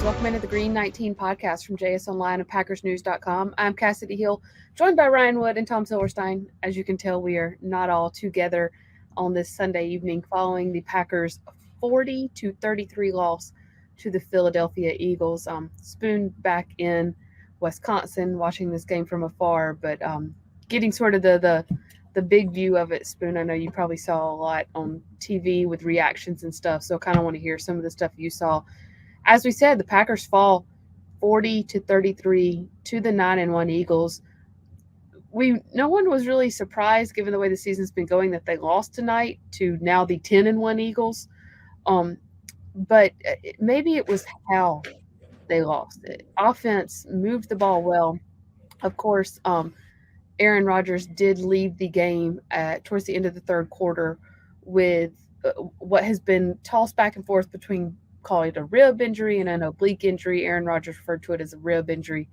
Welcome into the Green 19 podcast from JS Online and PackersNews.com. I'm Kassidy Hill, joined by Ryan Wood and Tom Silverstein. As you can tell, we are not all together on this Sunday evening following the Packers' 40-33 loss to the Philadelphia Eagles. Spoon back in Wisconsin, watching this game from afar, but getting sort of the big view of it. Spoon, I know you probably saw a lot on TV with reactions and stuff, so I kind of want to hear some of the stuff you saw. As we said, the Packers fall 40-33 to the 9-1 Eagles. No one was really surprised, given the way the season's been going, that they lost tonight to now the 10-1 Eagles. But maybe it was how they lost it. Offense moved the ball well. Of course, Aaron Rodgers did leave the game towards the end of the third quarter with what has been tossed back and forth between calling it a rib injury and an oblique injury. Aaron Rodgers referred to it as a rib injury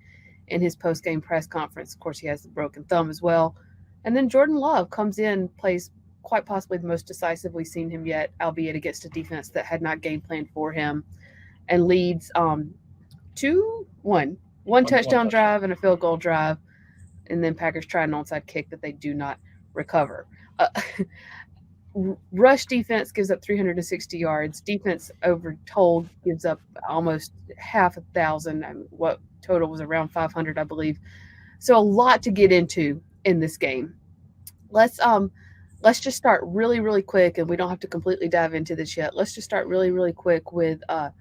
in his post-game press conference. Of course, he has the broken thumb as well. And then Jordan Love comes in, plays quite possibly the most decisive we've seen him yet, albeit against a defense that had not game planned for him, and leads 2-1. One touchdown drive and a field goal drive, and then Packers try an onside kick that they do not recover. Rush defense gives up 360 yards. Defense overtold gives up almost half 1,000. What total was around 500, I believe. So a lot to get into in this game. Let's just start really, really quick, and we don't have to completely dive into this yet. Let's just start really, really quick with a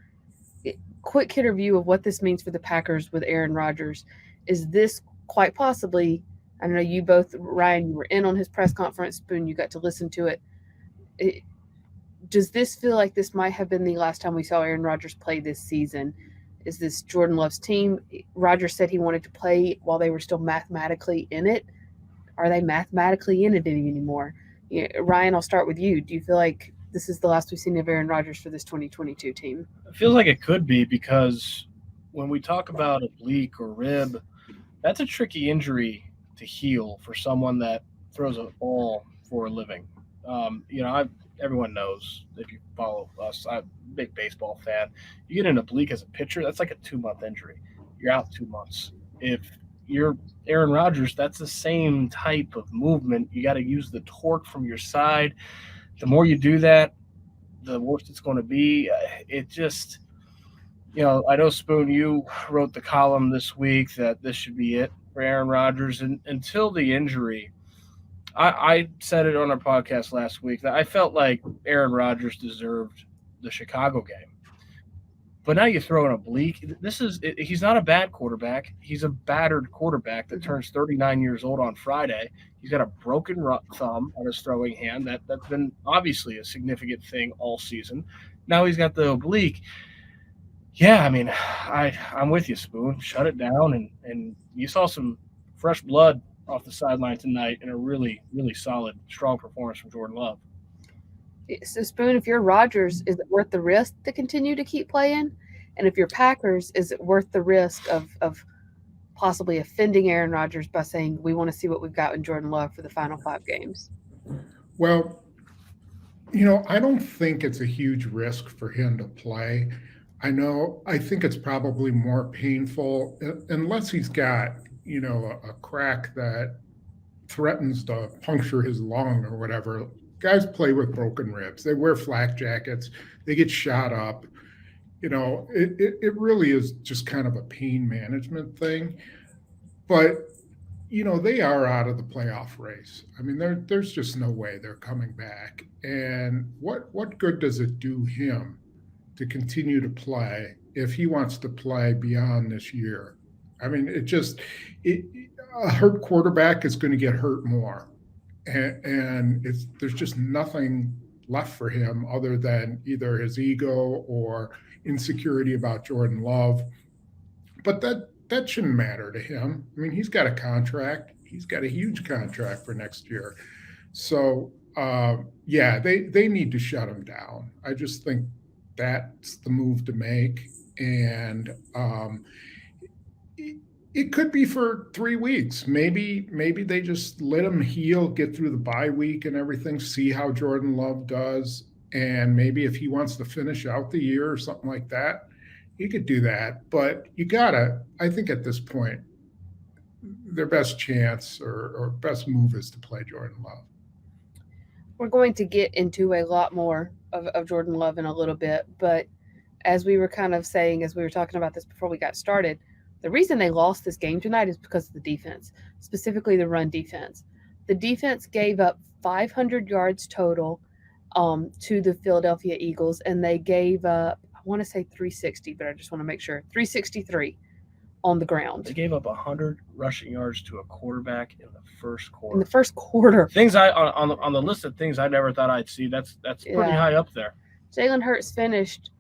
quick hitter view of what this means for the Packers with Aaron Rodgers. Is this quite possibly, I know you both, Ryan, you were in on his press conference. Spoon, you got to listen to it. Does this feel like this might have been the last time we saw Aaron Rodgers play this season? Is this Jordan Love's team? Rodgers said he wanted to play while they were still mathematically in it. Are they mathematically in it anymore? Ryan, I'll start with you. Do you feel like this is the last we've seen of Aaron Rodgers for this 2022 team? It feels like it could be, because when we talk about oblique or rib, that's a tricky injury to heal for someone that throws a ball for a living. Everyone knows, if you follow us, I'm a big baseball fan. You get an oblique as a pitcher, that's like a 2-month injury. You're out 2 months. If you're Aaron Rodgers, that's the same type of movement. You got to use the torque from your side. The more you do that, the worse it's going to be. It just, I know, Spoon, you wrote the column this week that this should be it for Aaron Rodgers. And until the injury, I said it on our podcast last week that I felt like Aaron Rodgers deserved the Chicago game. But now you throw an oblique. He's not a bad quarterback. He's a battered quarterback that turns 39 years old on Friday. He's got a broken thumb on his throwing hand. That's been obviously a significant thing all season. Now he's got the oblique. Yeah, I mean, I'm with you, Spoon. Shut it down. And you saw some fresh blood off the sideline tonight in a really, really solid, strong performance from Jordan Love. So, Spoon, if you're Rodgers, is it worth the risk to continue to keep playing? And if you're Packers, is it worth the risk of possibly offending Aaron Rodgers by saying we want to see what we've got in Jordan Love for the final 5 games? Well, I don't think it's a huge risk for him to play. I think it's probably more painful unless he's got, a crack that threatens to puncture his lung or whatever. Guys play with broken ribs. They wear flak jackets. They get shot up. It really is just kind of a pain management thing. But, they are out of the playoff race. I mean, there's just no way they're coming back. And what good does it do him to continue to play if he wants to play beyond this year? I mean, a hurt quarterback is going to get hurt more. And there's just nothing left for him other than either his ego or insecurity about Jordan Love. But that shouldn't matter to him. I mean, he's got a contract. He's got a huge contract for next year. So, they need to shut him down. I just think that's the move to make. And it could be for 3 weeks. Maybe they just let him heal, get through the bye week and everything, see how Jordan Love does. And maybe if he wants to finish out the year or something like that, you could do that, but you gotta. I think at this point, their best chance or best move is to play Jordan Love. We're going to get into a lot more of Jordan Love in a little bit, but as we were kind of saying, as we were talking about this before we got started, the reason they lost this game tonight is because of the defense, specifically the run defense. The defense gave up 500 yards total to the Philadelphia Eagles, and they gave up, I want to say 360, but I just want to make sure, 363 on the ground. They gave up 100 rushing yards to a quarterback in the first quarter. In the first quarter. Things on the list of things I never thought I'd see. That's pretty high up there. Jalen Hurts finished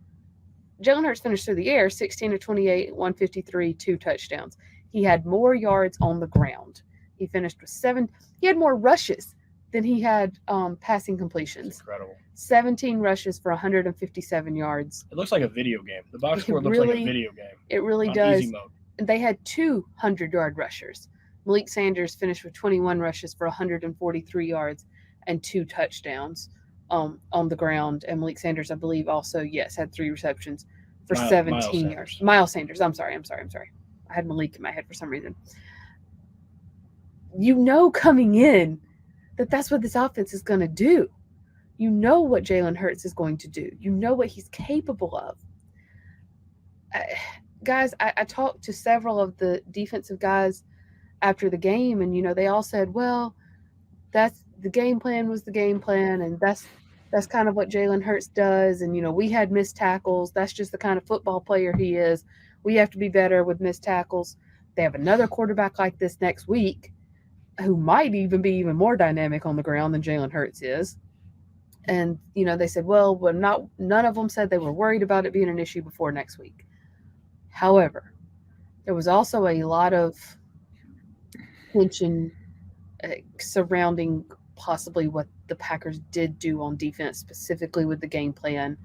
through the air 16 of 28, 153, 2 touchdowns. He had more yards on the ground. He finished with 7. He had more rushes than he had passing completions. That's incredible. 17 rushes for 157 yards. It looks like a video game. The box score looks like a video game. It really does. Easy mode. They had 200-yard rushers. Malik Sanders finished with 21 rushes for 143 yards and 2 touchdowns on the ground. And Malik Sanders, I believe, also, had 3 receptions for 17 yards. Miles Sanders. I'm sorry. I had Malik in my head for some reason. You know coming in that that's what this offense is going to do. You know what Jalen Hurts is going to do. You know what he's capable of. Guys, I talked to several of the defensive guys after the game, and, they all said, well, that's the game plan was the game plan, and that's kind of what Jalen Hurts does. And, we had missed tackles. That's just the kind of football player he is. We have to be better with missed tackles. They have another quarterback like this next week who might even be even more dynamic on the ground than Jalen Hurts is. And, they said, well, none of them said they were worried about it being an issue before next week. However, there was also a lot of tension surrounding possibly what the Packers did do on defense, specifically with the game plan.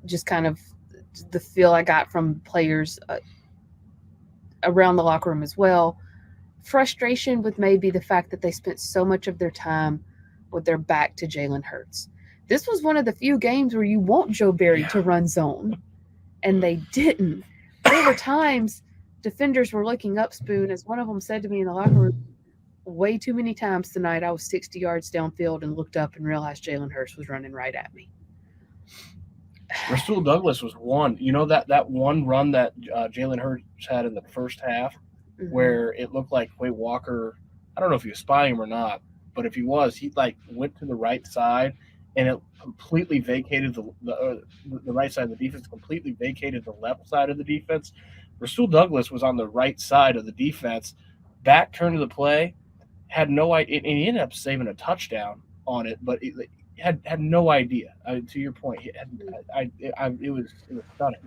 Just kind of the feel I got from players around the locker room as well. Frustration with maybe the fact that they spent so much of their time with their back to Jalen Hurts. This was one of the few games where you want Joe Barry to run zone, and they didn't. There were times defenders were looking up, Spoon, as one of them said to me in the locker room, way too many times tonight I was 60 yards downfield and looked up and realized Jalen Hurts was running right at me. Rasul Douglas was one. That one run that Jalen Hurts had in the first half, where it looked like Quay Walker, I don't know if he was spying him or not, but if he was, he went to the right side, and it completely vacated the right side of the defense, completely vacated the left side of the defense. Rasul Douglas was on the right side of the defense, back turn to the play, had no idea, and he ended up saving a touchdown on it, but it had no idea. To your point, it was stunning.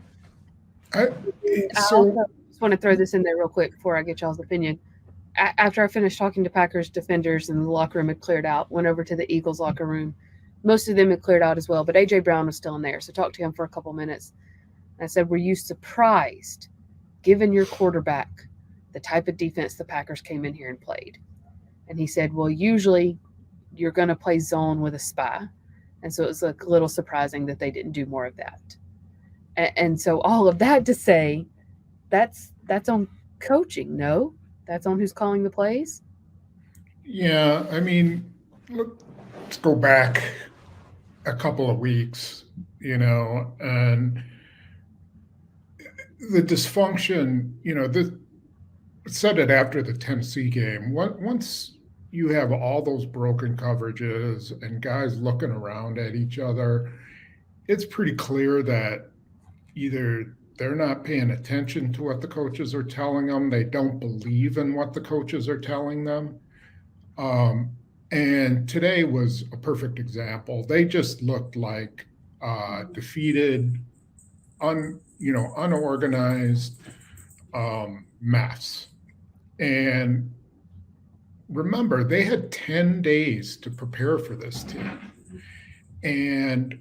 I also just want to throw this in there real quick before I get y'all's opinion. After I finished talking to Packers defenders and the locker room had cleared out, went over to the Eagles locker room. Most of them had cleared out as well, but A.J. Brown was still in there. So talked to him for a couple minutes. And I said, were you surprised, given your quarterback, the type of defense the Packers came in here and played? And he said, well, usually you're going to play zone with a spy. And so it was a little surprising that they didn't do more of that. And so all of that to say, that's on coaching, no? That's on who's calling the plays? Yeah, I mean, let's go back a couple of weeks, and the dysfunction, said it after the Tennessee game. Once you have all those broken coverages and guys looking around at each other, it's pretty clear that either they're not paying attention to what the coaches are telling them, they don't believe in what the coaches are telling them. And today was a perfect example. They just looked like defeated, unorganized mess. And remember, they had 10 days to prepare for this team. And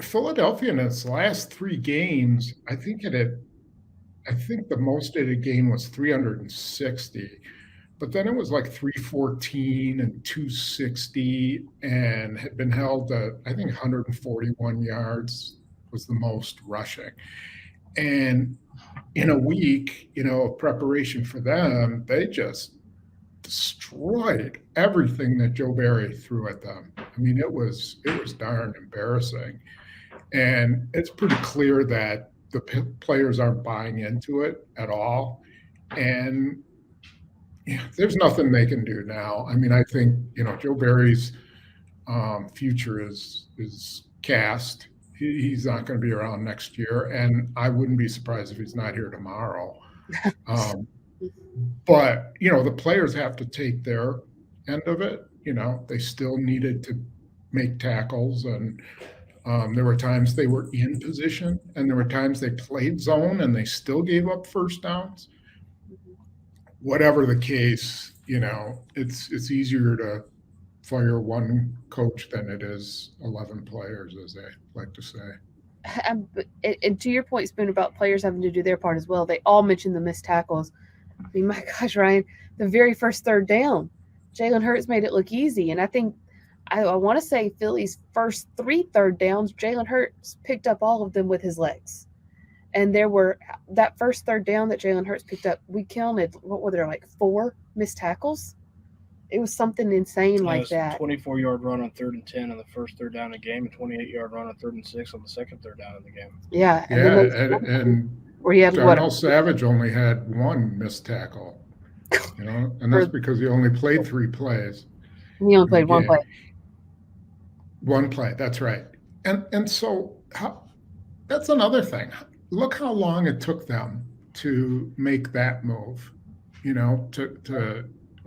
Philadelphia in its last 3 games, I think the most it had gained was 360. But then it was like 314 and 260 and had been held at, I think, 141 yards was the most rushing. And in a week, of preparation for them, they just destroyed everything that Joe Barry threw at them. I mean, it was darn embarrassing. And it's pretty clear that the players aren't buying into it at all. And yeah, there's nothing they can do now. I mean, I think Joe Barry's future is cast. He's not going to be around next year, and I wouldn't be surprised if he's not here tomorrow. Um, but the players have to take their end of it. They still needed to make tackles, and there were times they were in position, and there were times they played zone, and they still gave up first downs. Whatever the case, it's easier to fire one coach than it is 11 players, as they like to say. And to your point, Spoon, about players having to do their part as well, they all mentioned the missed tackles. I mean, my gosh, Ryan, the very first third down, Jalen Hurts made it look easy. And I think, I want to say Philly's first 3 third downs, Jalen Hurts picked up all of them with his legs. And there were, that first third down that Jalen Hurts picked up, we counted, what were there, like 4 missed tackles? It was something insane like that. 24-yard run on 3rd and 10 on the first third down of the game, and 28-yard run on 3rd and 6 on the second third down of the game. Yeah. And where he had Darnell Savage only had 1 missed tackle, and that's because he only played 3 plays. He only played 1 play. 1 play, that's right. And so that's another thing. Look how long it took them to make that move, to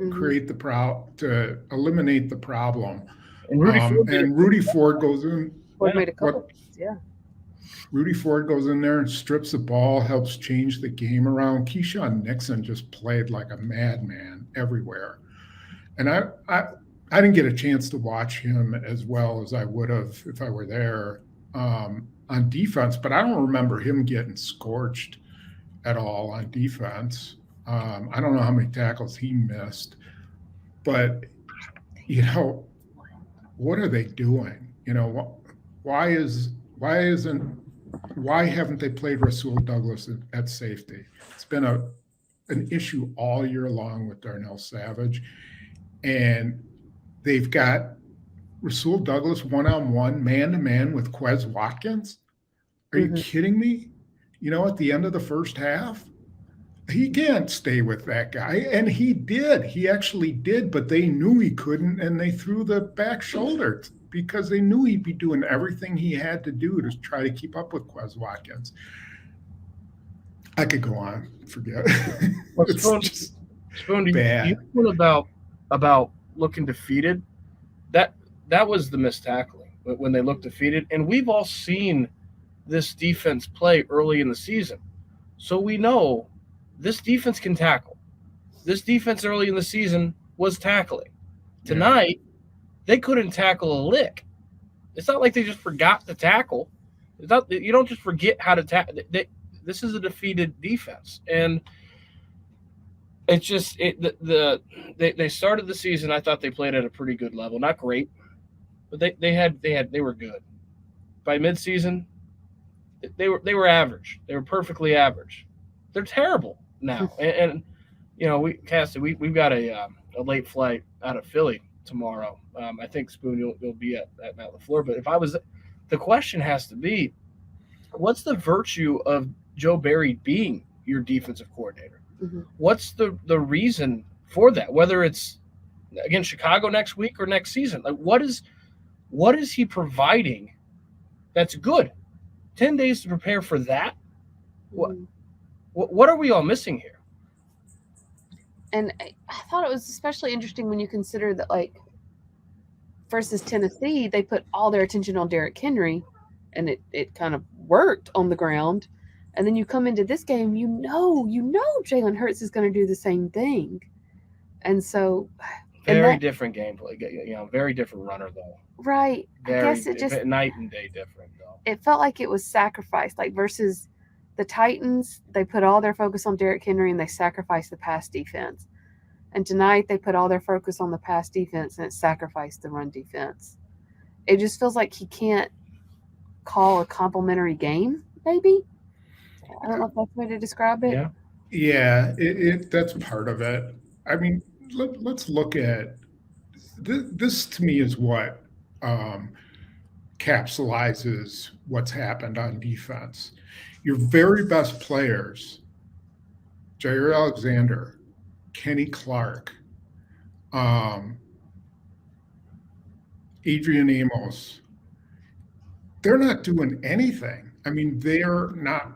create to eliminate the problem. And Rudy Ford goes in. Ford made a couple. Yeah. Rudy Ford goes in there and strips the ball, helps change the game around. Keyshawn Nixon just played like a madman everywhere. And I didn't get a chance to watch him as well as I would have if I were there on defense, but I don't remember him getting scorched at all on defense. I don't know how many tackles he missed, but what are they doing? Why haven't they played Rasul Douglas at safety? It's been an issue all year long with Darnell Savage, and they've got Rasul Douglas one-on-one, man-to-man with Quez Watkins. Are you kidding me? At the end of the first half, he can't stay with that guy. And he did. He actually did, but they knew he couldn't, and they threw the back shoulder because they knew he'd be doing everything he had to do to try to keep up with Quez Watkins. I could go on. Forget. It's just bad. You feel about looking defeated? That was the missed tackling when they looked defeated. And we've all seen this defense play early in the season. So we know this defense can tackle. This defense early in the season was tackling. Tonight, they couldn't tackle a lick. It's not like they just forgot to tackle. You don't just forget how to tackle. This is a defeated defense. And it's just they started the season. I thought they played at a pretty good level. Not great, but they were good. By midseason, they were average. They were perfectly average. They're terrible now. And Kassidy, we've got a late flight out of Philly tomorrow. I think Spoon, you'll be at Mount LaFleur. But the question has to be, what's the virtue of Joe Barry being your defensive coordinator? What's the reason for that? Whether it's against Chicago next week or next season, like what is he providing that's good? 10 days to prepare for that. What are we all missing here? And I thought it was especially interesting when you consider that, like, versus Tennessee, they put all their attention on Derrick Henry, and it kind of worked on the ground. And then you come into this game, you know Jalen Hurts is going to do the same thing. And so very different gameplay, very different runner though. Right. I guess it just night and day different though. It felt like it was sacrificed, like versus the Titans, they put all their focus on Derrick Henry and they sacrificed the pass defense. And tonight they put all their focus on the pass defense and it sacrificed the run defense. It just feels like he can't call a complimentary game, maybe. I don't know if that's the way to describe it. Yeah. Yeah, that's part of it. I mean, let's look at this. To me, is what um, capsulizes what's happened on defense. Your very best players, Jair Alexander, Kenny Clark, um, Adrian Amos, they're not doing anything. I mean, they're not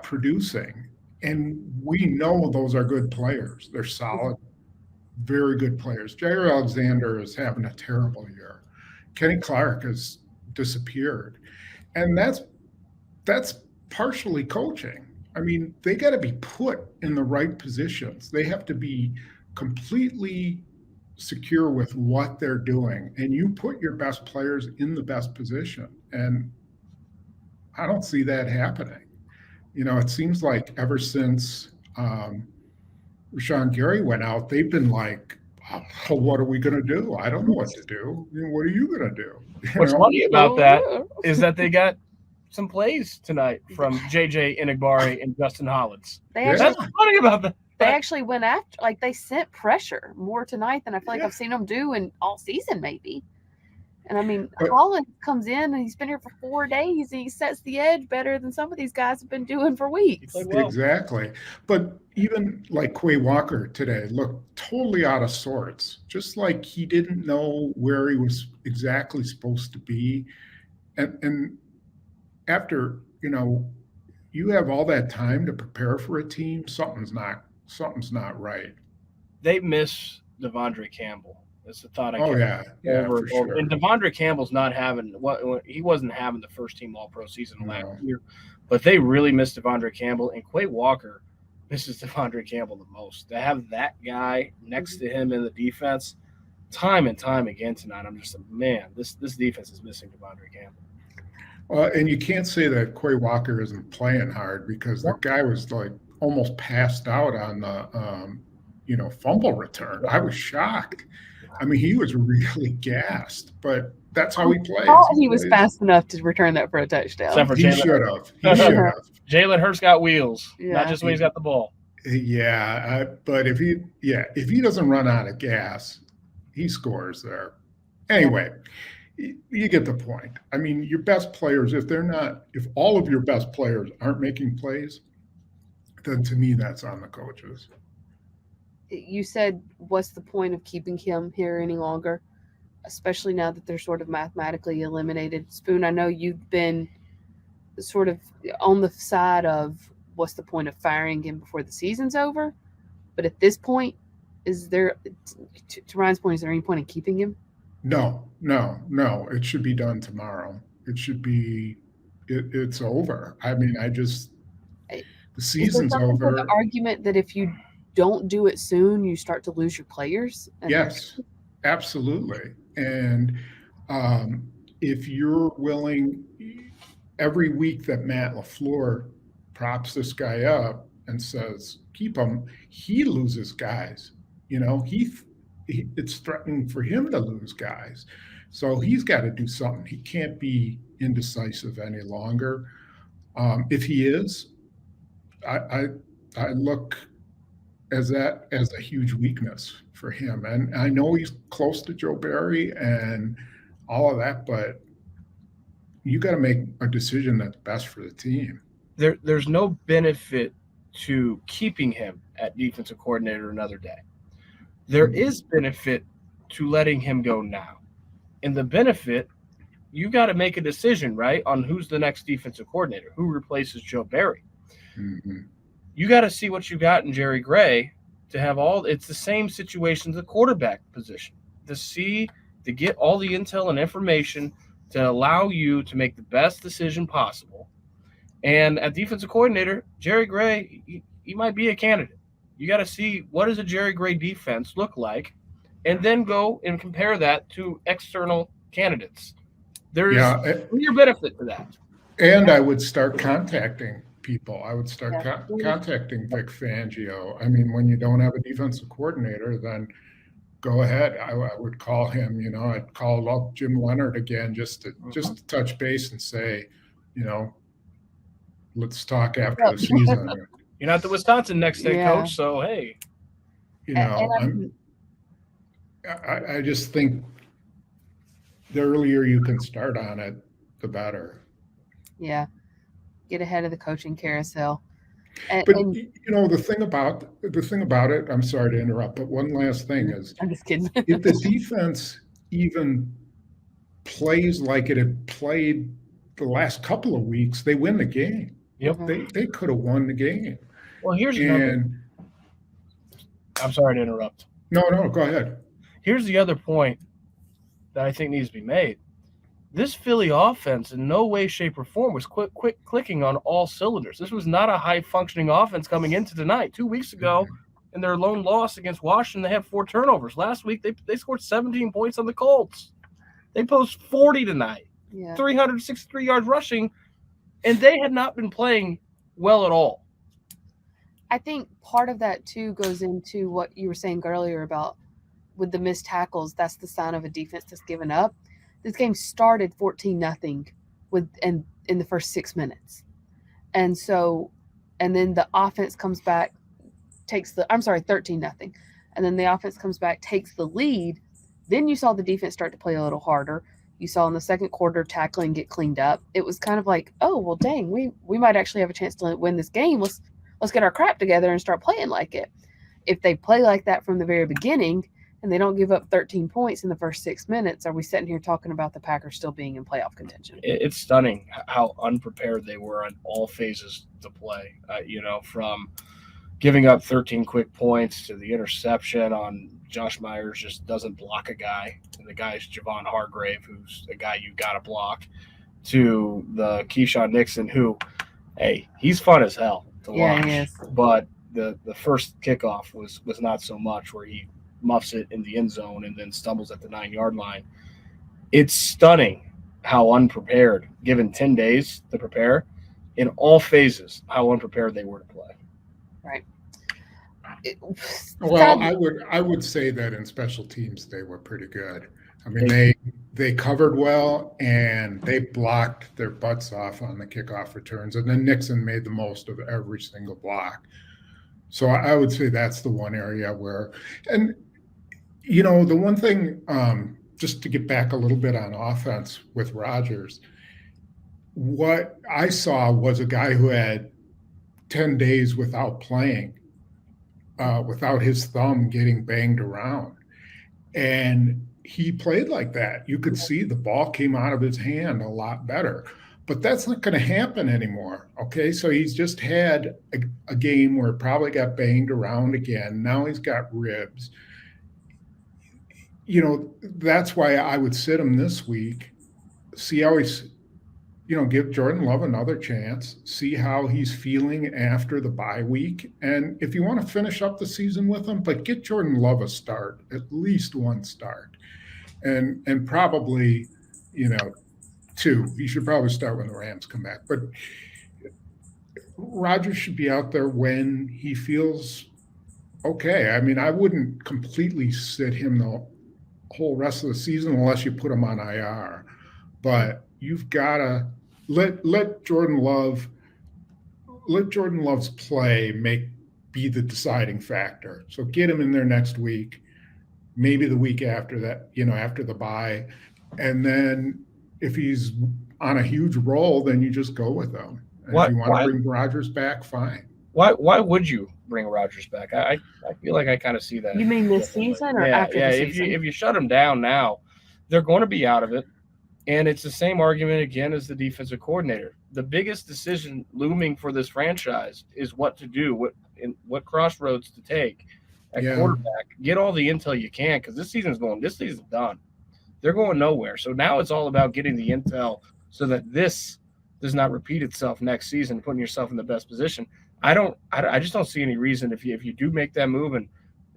producing. And we know those are good players. They're solid, very good players. Jair Alexander is having a terrible year. Kenny Clark has disappeared. And that's partially coaching. I mean, they got to be put in the right positions. They have to be completely secure with what they're doing. And you put your best players in the best position. And I don't see that happening. It seems like ever since Rashawn Gary went out, they've been like, oh, what are we going to do? I don't know what to do. What are you going to do? What's funny about that is that they got some plays tonight from JJ Enigbari and Justin Hollins. That's funny about that. They actually went after, like, they sent pressure more tonight than I feel like I've seen them do in all season, maybe. And I mean, Holland comes in and he's been here for 4 days and he sets the edge better than some of these guys have been doing for weeks. Well. Exactly. But even like Quay Walker today looked totally out of sorts, just like he didn't know where he was exactly supposed to be. And after, you have all that time to prepare for a team, something's not right. They miss Devondre Campbell. That's the thought I get. For sure. And Devondre Campbell's not having he wasn't having the first team All Pro season last year, but they really miss Devondre Campbell, and Quay Walker misses Devondre Campbell the most. To have that guy next to him in the defense, time and time again tonight, I'm just like, man, this defense is missing Devondre Campbell. And you can't say that Quay Walker isn't playing hard because the guy was like almost passed out on the fumble return. I was shocked. I mean, he was really gassed, but that's how he plays. He was fast enough to return that for a touchdown. He should have. Jalen Hurts got wheels, not just when he's got the ball. Yeah, but if he doesn't run out of gas, he scores there. Anyway, you get the point. I mean, your best players, if all of your best players aren't making plays, then to me that's on the coaches. You said, what's the point of keeping him here any longer, especially now that they're sort of mathematically eliminated? Spoon, I know you've been sort of on the side of what's the point of firing him before the season's over, but at this point, is there, to Ryan's point, is there any point in keeping him? No. It should be done tomorrow. It should be, it's over. I mean, the season's over. The argument that if you don't do it soon, you start to lose your players? Yes, absolutely. And if you're willing, every week that Matt LaFleur props this guy up and says, keep him, he loses guys. It's threatening for him to lose guys. So he's got to do something. He can't be indecisive any longer. If he is, I look as a huge weakness for him. And I know he's close to Joe Barry and all of that, but you got to make a decision that's best for the team. There's no benefit to keeping him at defensive coordinator another day. There is benefit to letting him go now. And the benefit, you got to make a decision, right, on who's the next defensive coordinator, who replaces Joe Barry. Mm-hmm. You got to see what you got in Jerry Gray to have it's the same situation as the quarterback position, to get all the intel and information to allow you to make the best decision possible. And at defensive coordinator, Jerry Gray, he might be a candidate. You got to see what does a Jerry Gray defense look like, and then go and compare that to external candidates. There's clear benefit to that. And I would start contacting people. I would start contacting Vic Fangio. I mean, when you don't have a defensive coordinator, then go ahead. I would call him. I'd call up Jim Leonard again just to touch base and say, let's talk after the season. You're not the Wisconsin next head coach, so hey. I just think the earlier you can start on it, the better. Yeah, get ahead of the coaching carousel. But the thing about it, I'm sorry to interrupt, but one last thing is, I'm just kidding. If the defense even plays like it had played the last couple of weeks, they win the game. Yep, they could have won the game. Well, here's another. I'm sorry to interrupt. No, go ahead. Here's the other point that I think needs to be made. This Philly offense in no way, shape, or form was quick clicking on all cylinders. This was not a high-functioning offense coming into tonight. 2 weeks ago, in their lone loss against Washington, they had 4 turnovers. Last week, they scored 17 points on the Colts. They post 40 tonight, 363 yards rushing, and they had not been playing well at all. I think part of that, too, goes into what you were saying earlier about with the missed tackles. That's the sign of a defense that's given up. This game started 14-0 in the first 6 minutes. And then the offense comes back, 13-0. And then the offense comes back, takes the lead. Then you saw the defense start to play a little harder. You saw in the second quarter tackling get cleaned up. It was kind of like, oh, well, dang, we might actually have a chance to win this game. Let's get our crap together and start playing like it. If they play like that from the very beginning and they don't give up 13 points in the first 6 minutes, are we sitting here talking about the Packers still being in playoff contention? It's stunning how unprepared they were on all phases to play, from giving up 13 quick points to the interception on Josh Myers just doesn't block a guy. And the guy's Javon Hargrave, who's a guy you got to block, to the Keyshawn Nixon, who, hey, he's fun as hell to watch. He is. But the first kickoff was not so much, where he muffs it in the end zone and then stumbles at the 9-yard line. It's stunning how unprepared, given 10 days to prepare, in all phases, how unprepared they were to play. Right. I would say that in special teams they were pretty good. I mean, they covered well and they blocked their butts off on the kickoff returns, and then Nixon made the most of every single block. So I would say that's the one area where, and the one thing, just to get back a little bit on offense with Rodgers, what I saw was a guy who had 10 days without playing, without his thumb getting banged around. And he played like that. You could see the ball came out of his hand a lot better. But that's not going to happen anymore, okay? So he's just had a game where it probably got banged around again. Now he's got ribs. That's why I would sit him this week, see how he's, give Jordan Love another chance, see how he's feeling after the bye week. And if you want to finish up the season with him, but get Jordan Love a start, at least one start. And probably, 2. You should probably start when the Rams come back. But Rodgers should be out there when he feels okay. I mean, I wouldn't completely sit him the whole rest of the season unless you put him on IR. But you've got to let Jordan Love's play be the deciding factor. So get him in there next week, maybe the week after that, after the bye. And then if he's on a huge roll, then you just go with him. And if you want to bring Rodgers back, fine. Why would you bring Rodgers back? I feel like I kind of see that. You mean this season or after the season? If you shut him down now, they're going to be out of it. And it's the same argument again as the defensive coordinator. The biggest decision looming for this franchise is what to do, what crossroads to take at quarterback. Get all the intel you can, because this season's done. They're going nowhere. So now it's all about getting the intel so that this does not repeat itself next season, putting yourself in the best position. I just don't see any reason if you do make that move, and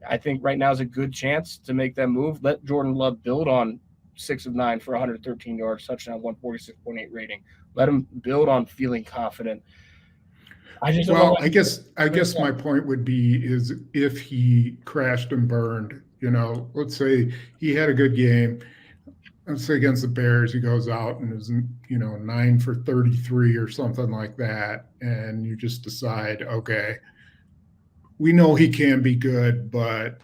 I think right now is a good chance to make that move. Let Jordan Love build on 6 of 9 for 113 yards, touchdown, 146.8 rating. Let him build on feeling confident. I guess my point would be is if he crashed and burned Let's say he had a good game. Let's say against the Bears, he goes out and is, 9 for 33 or something like that. And you just decide, okay, we know he can be good, but,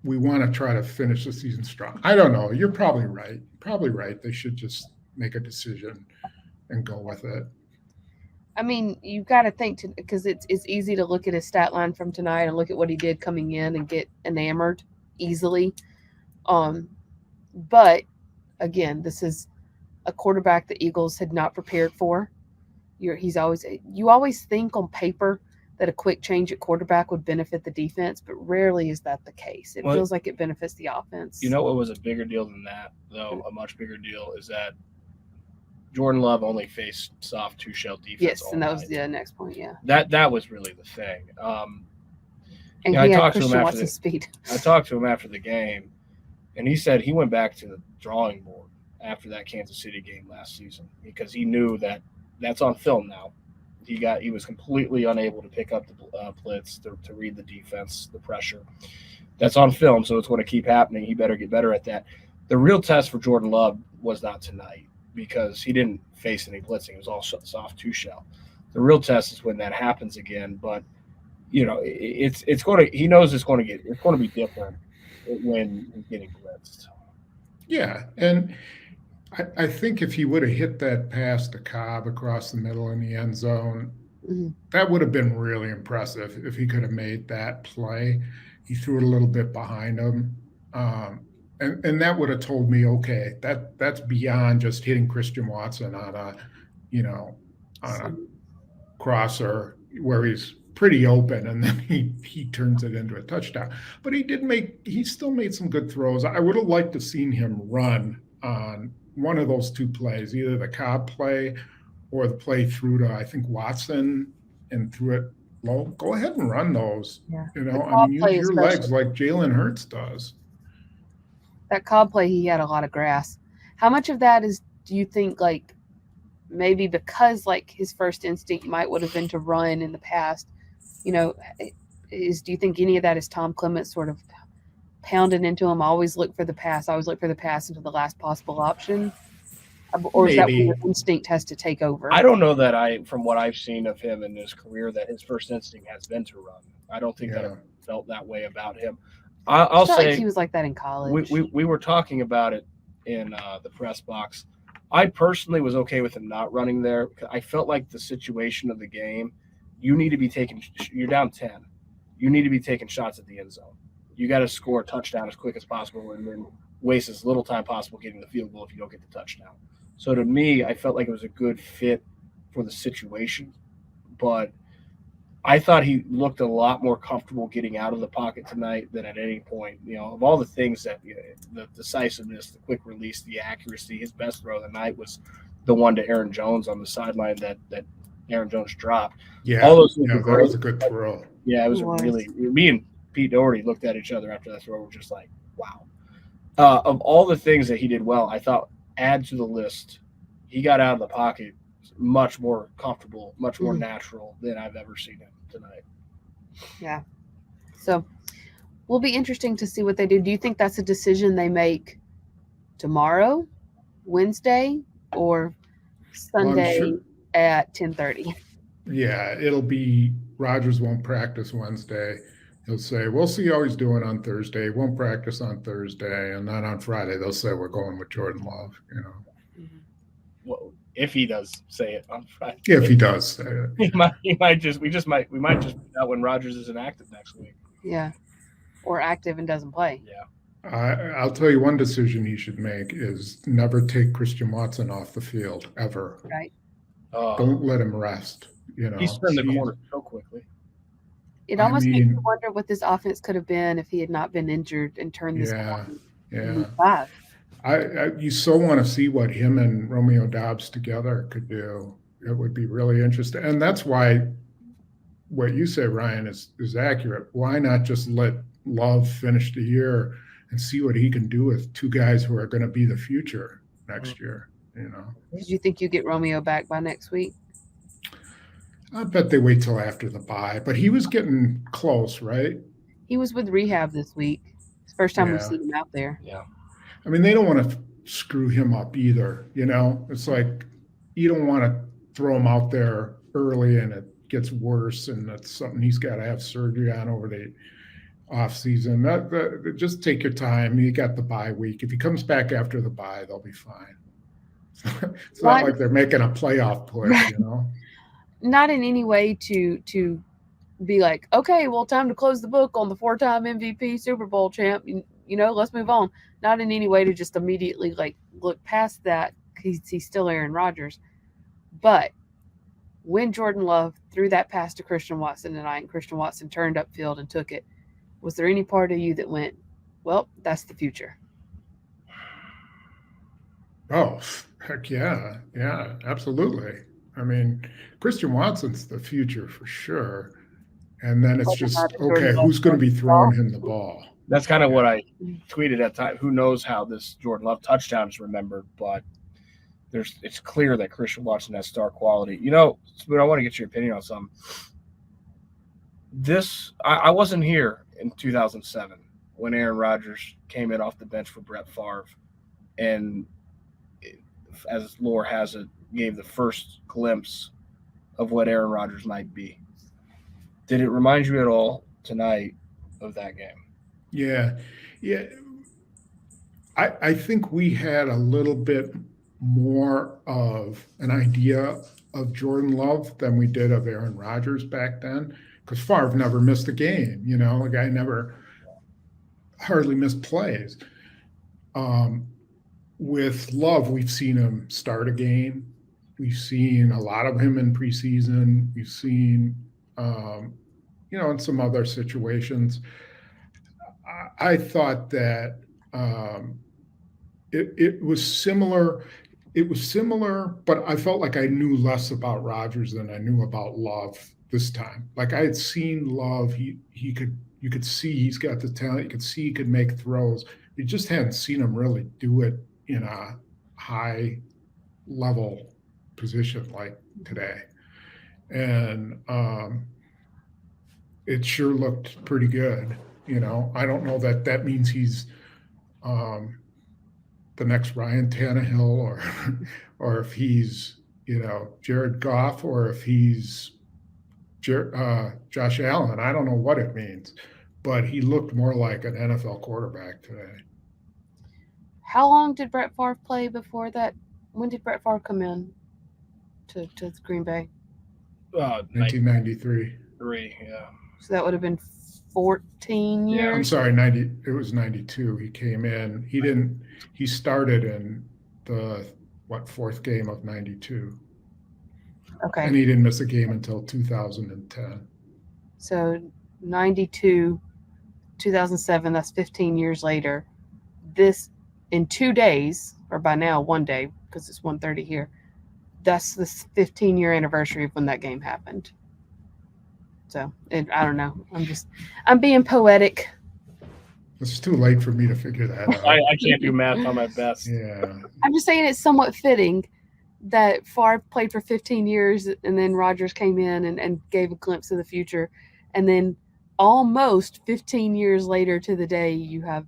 we want to try to finish the season strong. I don't know. You're probably right. Probably right. They should just make a decision and go with it. I mean, you've got to think because it's easy to look at his stat line from tonight and look at what he did coming in and get enamored easily. But again, this is a quarterback the Eagles had not prepared for. You always think on paper that a quick change at quarterback would benefit the defense, but rarely is that the case. It feels like it benefits the offense. You know what was a bigger deal than that, though? A much bigger deal is that Jordan Love only faced soft two-shell defense. Yes, and that was the next point. Yeah, that was really the thing. And he had Christian Watson's speed. I talked to him after the game, and he said he went back to the drawing board after that Kansas City game last season because he knew that that's on film now. He was completely unable to pick up the blitz, to read the defense, the pressure. That's on film, so it's going to keep happening. He better get better at that. The real test for Jordan Love was not tonight because he didn't face any blitzing. It was all soft two-shell. The real test is when that happens again. But it's going to. He knows it's going to be different when he's getting blitzed. Yeah, and I think if he would have hit that pass to Cobb across the middle in the end zone, that would have been really impressive if he could have made that play. He threw it a little bit behind him. And that would have told me, okay, that's beyond just hitting Christian Watson on a crosser where he's pretty open and then he turns it into a touchdown. But he still made some good throws. I would have liked to seen him run on one of those two plays, either the Cobb play or the play through to, I think, Watson and threw it low. Go ahead and run those. Yeah. Use your legs like Jalen Hurts does. That Cobb play, he had a lot of grass. How much of that do you think, like, maybe because, like, his first instinct would have been to run in the past, do you think any of that is Tom Clements sort of pounding into him, always look for the pass until the last possible option? Or is that when your instinct has to take over? I don't know that from what I've seen of him in his career, that his first instinct has been to run. I don't think that I felt that way about him. I'll say like he was like that in college. We were talking about it in the press box. I personally was okay with him not running there. I felt like the situation of the game, you're down 10. You need to be taking shots at the end zone. You got to score a touchdown as quick as possible and then waste as little time possible getting the field goal if you don't get the touchdown. So to me, I felt like it was a good fit for the situation, but I thought he looked a lot more comfortable getting out of the pocket tonight than at any point. Of all the things that the decisiveness, the quick release, the accuracy, his best throw of the night was the one to Aaron Jones on the sideline that Aaron Jones dropped. Yeah, all those that was a good throw. Yeah, it was really. Me and Pete Doherty looked at each other after that throw. We're just like, wow. Of all the things that he did well, I thought add to the list, he got out of the pocket much more comfortable, much more natural than I've ever seen him tonight. Yeah. So will be interesting to see what they do. Do you think that's a decision they make tomorrow, Wednesday, or Sunday at 10:30? Yeah, it'll be Rodgers won't practice Wednesday. He'll say, we'll see how he's doing on Thursday. Won't practice on Thursday. And then on Friday, they'll say we're going with Jordan Love, Well, if he does say it on Friday. If he does say it. We might just find out when Rodgers isn't active next week. Yeah. Or active and doesn't play. Yeah. I'll tell you one decision he should make is never take Christian Watson off the field, ever. Right. Don't let him rest. He's turned the corner so quickly. It almost makes you wonder what this offense could have been if he had not been injured and turned this corner. Yeah. You so want to see what him and Romeo Doubs together could do. It would be really interesting. And that's why what you say, Ryan, is accurate. Why not just let Love finish the year and see what he can do with two guys who are going to be the future next year? Did you think you get Romeo back by next week? I bet they wait till after the bye, but he was getting close, right? He was with rehab this week. It's the first time we've Yeah. seen him out there. Yeah. I mean, they don't want to screw him up either. It's like you don't want to throw him out there early and it gets worse, and that's something he's got to have surgery on over the off season. Just take your time. You got the bye week. If he comes back after the bye, they'll be fine. It's not Not, like they're making a playoff push. not in any way to be like, okay, well, time to close the book on the 4-time MVP Super Bowl champ. Let's move on. Not in any way to just immediately like look past that. He's still Aaron Rodgers. But when Jordan Love threw that pass to Christian Watson tonight, and Christian Watson turned upfield and took it, was there any part of you that went, well, that's the future? Oh, heck yeah. Yeah, absolutely. I mean, Christian Watson's the future for sure. And then it's just, okay, who's going to be throwing him the ball? That's kind of what I tweeted at the time. Who knows how this Jordan Love touchdown is remembered, but it's clear that Christian Watson has star quality. But I want to get your opinion on something. I wasn't here in 2007 when Aaron Rodgers came in off the bench for Brett Favre, and as lore has it, gave the first glimpse of what Aaron Rodgers might be. Did it remind you at all tonight of that game? Yeah. I think we had a little bit more of an idea of Jordan Love than we did of Aaron Rodgers back then, because Favre never missed a game. The guy never hardly missed plays. With Love, we've seen him start a game. We've seen a lot of him in preseason. We've seen, in some other situations. I thought that it was similar. It was similar, but I felt like I knew less about Rodgers than I knew about Love this time. Like I had seen Love, you could see he's got the talent. You could see he could make throws. You just hadn't seen him really do it in a high level position like today. And it sure looked pretty good. I don't know that means he's the next Ryan Tannehill or if he's, Jared Goff, or if he's Josh Allen. I don't know what it means, but he looked more like an NFL quarterback today. How long did Brett Favre play before that? When did Brett Favre come in to Green Bay? 1993. Yeah. So that would have been 14 years. Yeah, I'm sorry, it was 92. He came in. He started in the fourth game of 92. Okay. And he didn't miss a game until 2010. So 92, 2007, that's 15 years later. This, in 2 days, or by now 1 day, because it's 1:30 here, that's the 15-year anniversary of when that game happened. So I don't know. I'm being poetic. It's too late for me to figure that out. I can't do math on my best. Yeah. I'm just saying it's somewhat fitting that Favre played for 15 years and then Rodgers came in and gave a glimpse of the future. And then almost 15 years later to the day, you have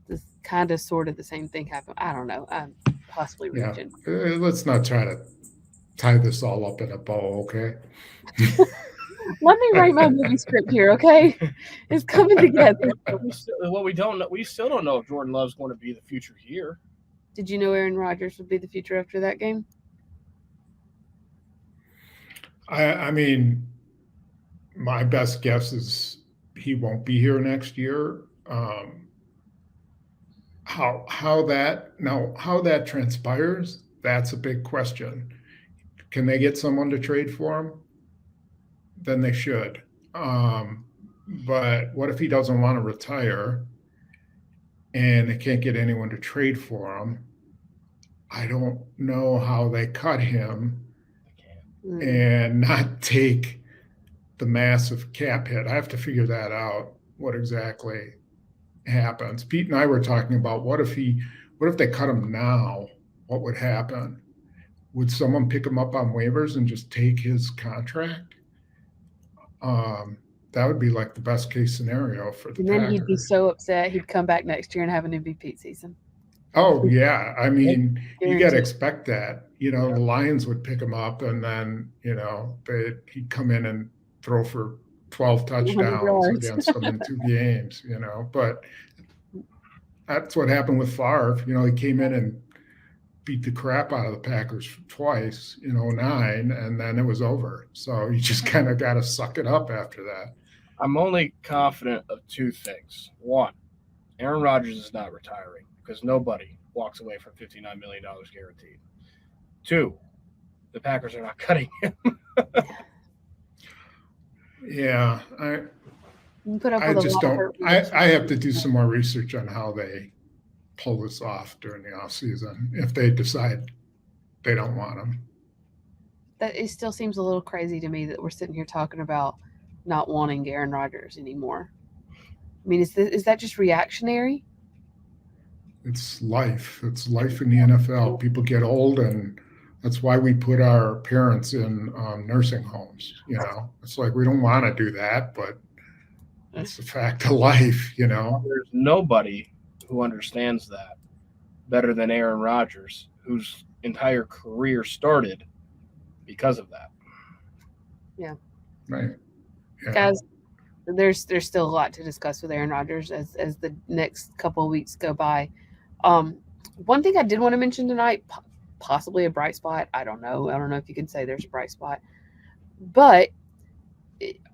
this kind of sort of the same thing happen. I don't know. I'm possibly reaching. Let's not try to tie this all up in a bow, okay? Let me write my movie script here, okay? It's coming together. We still don't know if Jordan Love's going to be the future here. Did you know Aaron Rodgers would be the future after that game? I mean, my best guess is he won't be here next year. How that transpires, that's a big question. Can they get someone to trade for him? Then they should. But what if he doesn't want to retire and they can't get anyone to trade for him? I don't know how they cut him and not take the massive cap hit. I have to figure that out, what exactly happens. Pete and I were talking about what if they cut him now, what would happen? Would someone pick him up on waivers and just take his contract? that would be like the best case scenario for the And then he'd be Packers. so upset. He'd come back next year and have an MVP season. Oh yeah, I mean, you got to Guaranteed. expect that. The Lions would pick him up, and then he'd come in and throw for 12 100 touchdowns yards. against them in 2 games. But that's what happened with Favre. He came in and beat the crap out of the Packers twice in '09, and then it was over. So you just kind of got to suck it up after that. I'm only confident of two things. One, Aaron Rodgers is not retiring because nobody walks away from $59 million guaranteed. Two, the Packers are not cutting him. Yeah, Put up I with a just lot of don't. hurt I have to do some more research on how they pull this off during the off season if they decide they don't want him. That it still seems a little crazy to me that we're sitting here talking about not wanting Aaron Rodgers anymore. I mean, is that just reactionary? It's life. It's life in the NFL. People get old, and that's why we put our parents in nursing homes. It's like we don't want to do that, but it's the fact of life. There's nobody who understands that better than Aaron Rodgers, whose entire career started because of that. Yeah. Right. Yeah. Guys, there's still a lot to discuss with Aaron Rodgers as the next couple of weeks go by. One thing I did want to mention tonight, possibly a bright spot. I don't know if you can say there's a bright spot, but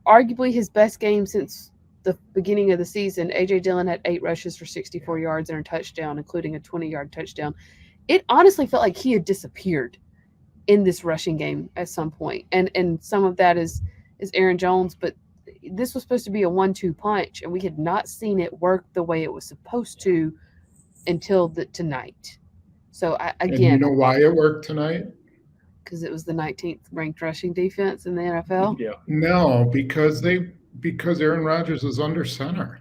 arguably his best game since the beginning of the season. A.J. Dillon had 8 rushes for 64 yards and a touchdown, including a 20-yard touchdown. It honestly felt like he had disappeared in this rushing game at some point. And some of that is Aaron Jones, but this was supposed to be a 1-2 punch, and we had not seen it work the way it was supposed to until tonight. So and you know why it worked tonight? Because it was the 19th ranked rushing defense in the NFL. Yeah. No, because Aaron Rodgers was under center.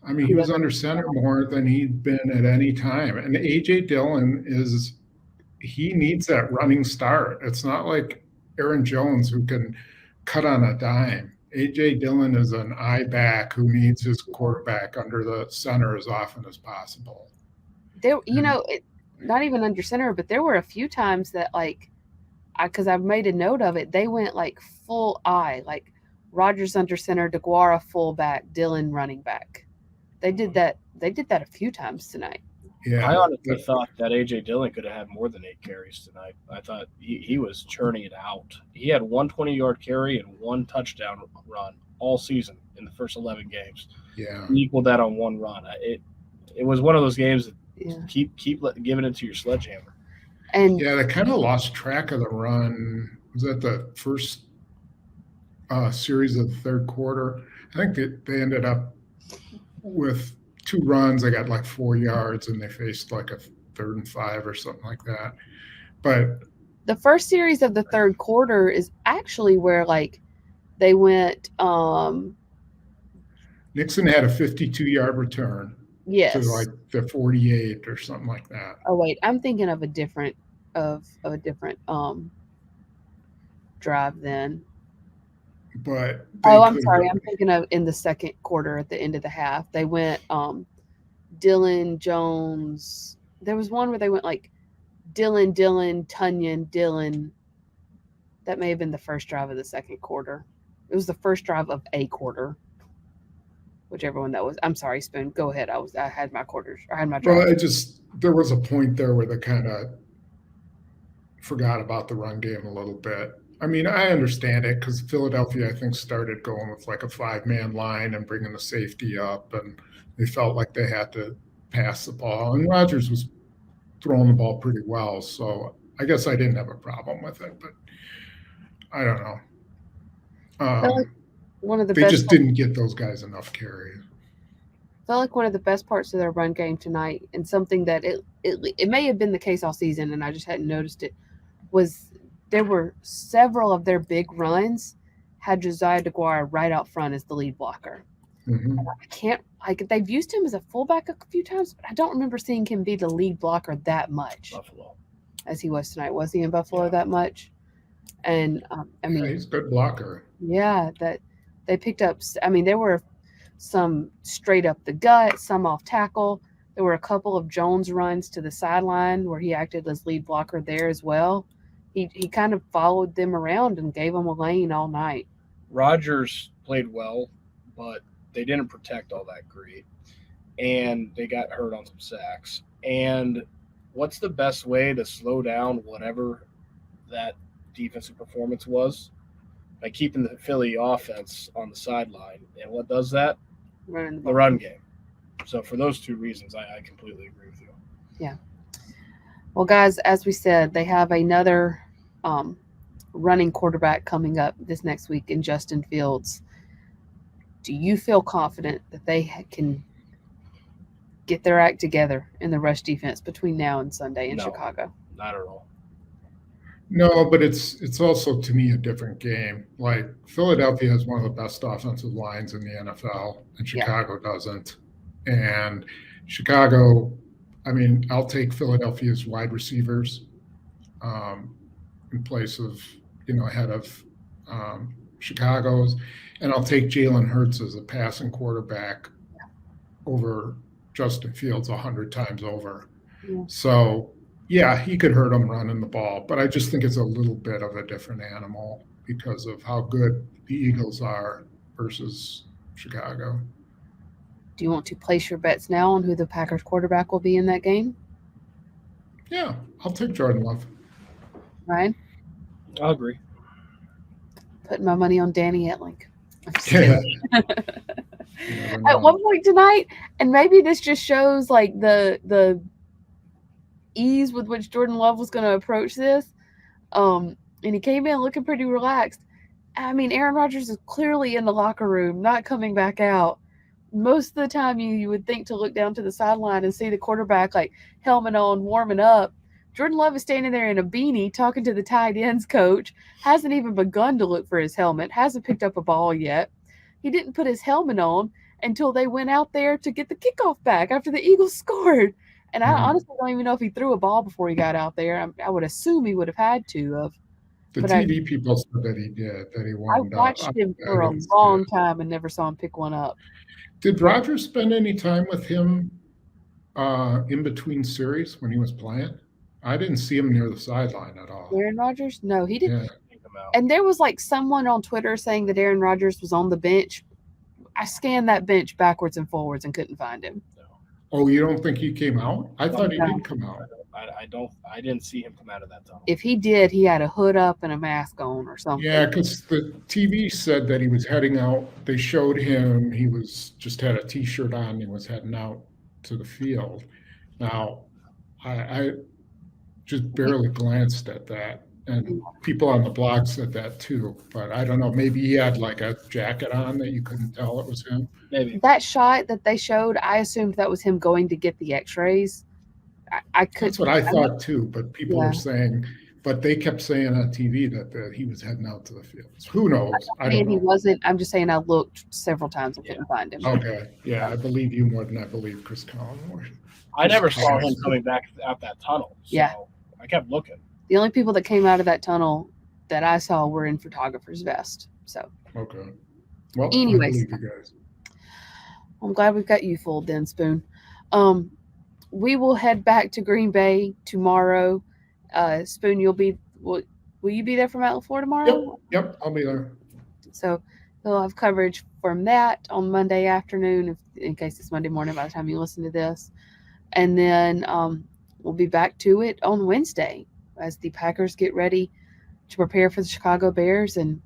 I mean, he was under center more than he'd been at any time. And A.J. Dillon he needs that running start. It's not like Aaron Jones who can cut on a dime. A.J. Dillon is an eye back who needs his quarterback under the center as often as possible. There, not even under center, but there were a few times that, because I've made a note of it, they went like full eye, like Rodgers under center, DeGuara fullback, Dillon running back. They did that a few times tonight. Yeah, I honestly thought that A.J. Dillon could have had more than 8 carries tonight. I thought he was churning it out. He had 1 20-yard carry and 1 touchdown run all season in the first 11 games. Yeah, He equaled that on 1 run. It was one of those games that keep giving it to your sledgehammer. And yeah, they kind of lost track of the run. Was that the first series of the third quarter? I think they ended up with 2 runs. They got like 4 yards, and they faced like a 3rd and 5 or something like that. But the first series of the third quarter is actually where they went. Nixon had a 52-yard return. Yes. To like the 48 or something like that. Oh wait, I'm thinking of a different drive then. But I'm sorry. I'm thinking of in the second quarter at the end of the half. They went Dillon, Jones. There was one where they went like Dillon, Tunyon, Dillon. That may have been the first drive of the second quarter. It was the first drive of a quarter. Whichever one that was. I'm sorry, Spoon. Go ahead. I had my quarters. I had my drive. Well, there was a point there where they kind of forgot about the run game a little bit. I mean, I understand it because Philadelphia, I think, started going with like a 5-man line and bringing the safety up, and they felt like they had to pass the ball. And Rodgers was throwing the ball pretty well, so I guess I didn't have a problem with it. But I don't know. One of the they best just didn't get those guys enough carries. Felt like one of the best parts of their run game tonight, and something that it may have been the case all season, and I just hadn't noticed it, was there were several of their big runs had Josiah DeGuara right out front as the lead blocker. Mm-hmm. They've used him as a fullback a few times, but I don't remember seeing him be the lead blocker that much. Buffalo. As he was tonight. Was he in Buffalo that much? And I mean, he's a good blocker. Yeah, They picked up, I mean, there were some straight up the gut, some off tackle. There were a couple of Jones runs to the sideline where he acted as lead blocker there as well. He kind of followed them around and gave them a lane all night. Rodgers played well, but they didn't protect all that great. And they got hurt on some sacks. And what's the best way to slow down whatever that defensive performance was? By keeping the Philly offense on the sideline. And what does that? Running The run game. So for those two reasons, I completely agree with you. Yeah. Well, guys, as we said, they have another running quarterback coming up this next week in Justin Fields. Do you feel confident that they can get their act together in the rush defense between now and Sunday in Chicago? Not at all. No, but it's also, to me, a different game. Like, Philadelphia has one of the best offensive lines in the NFL, and Chicago doesn't. And Chicago, I mean, I'll take Philadelphia's wide receivers in place of, ahead of Chicago's. And I'll take Jalen Hurts as a passing quarterback over Justin Fields 100 times over. Yeah. So, yeah, he could hurt him running the ball, but I just think it's a little bit of a different animal because of how good the Eagles are versus Chicago. Do you want to place your bets now on who the Packers quarterback will be in that game? Yeah, I'll take Jordan Love. Ryan? I'll agree. Putting my money on Danny Etling. Yeah. At one point tonight, and maybe this just shows like the ease with which Jordan Love was going to approach this. And he came in looking pretty relaxed. I mean, Aaron Rodgers is clearly in the locker room, not coming back out. Most of the time you would think to look down to the sideline and see the quarterback like helmet on, warming up. Jordan Love is standing there in a beanie talking to the tight ends coach, hasn't even begun to look for his helmet, hasn't picked up a ball yet. He didn't put his helmet on until they went out there to get the kickoff back after the Eagles scored. And I honestly don't even know if he threw a ball before he got out there. I would assume he would have had to. The TV people said that he did, that he warmed up. I watched him for a long time and never saw him pick one up. Did Rodgers spend any time with him in between series when he was playing? I didn't see him near the sideline at all. Aaron Rodgers? No, he didn't. Yeah. And there was like someone on Twitter saying that Aaron Rodgers was on the bench. I scanned that bench backwards and forwards and couldn't find him. Oh, you don't think he came out? I thought he did come out. I didn't see him come out of that tunnel. If he did, he had a hood up and a mask on or something. Yeah, because the TV said that he was heading out. They showed him. He was just had a T-shirt on. He was heading out to the field. Now, I just barely glanced at that. And people on the blog said that too. But I don't know. Maybe he had like a jacket on that you couldn't tell it was him. Maybe. That shot that they showed, I assumed that was him going to get the x-rays. That's what I thought too. But people were saying, but they kept saying on TV that he was heading out to the fields. Who knows? I don't know. He wasn't. I'm just saying I looked several times and couldn't find him. Okay. Yeah, I believe you more than I believe Chris Collins. I never saw him coming back out that tunnel. So yeah. I kept looking. The only people that came out of that tunnel that I saw were in photographer's vest. So okay. Well, anyways, I believe you guys. I'm glad we've got you fooled then, Spoon. We will head back to Green Bay tomorrow. Spoon, will you be there from Outlet 4 tomorrow? Yep, I'll be there. So we'll have coverage from that on Monday afternoon, in case it's Monday morning by the time you listen to this. And then we'll be back to it on Wednesday as the Packers get ready to prepare for the Chicago Bears, and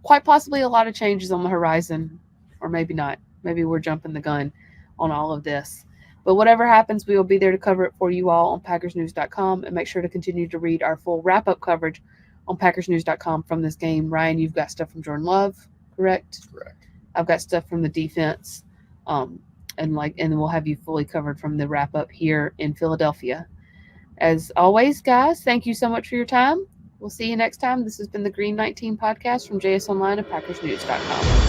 quite possibly a lot of changes on the horizon, or maybe not. Maybe we're jumping the gun on all of this. But whatever happens, we will be there to cover it for you all on PackersNews.com, and make sure to continue to read our full wrap-up coverage on PackersNews.com from this game. Ryan, you've got stuff from Jordan Love, correct? Correct. I've got stuff from the defense, and then we'll have you fully covered from the wrap-up here in Philadelphia. As always, guys, thank you so much for your time. We'll see you next time. This has been the Green 19 podcast from JS Online and PackersNews.com.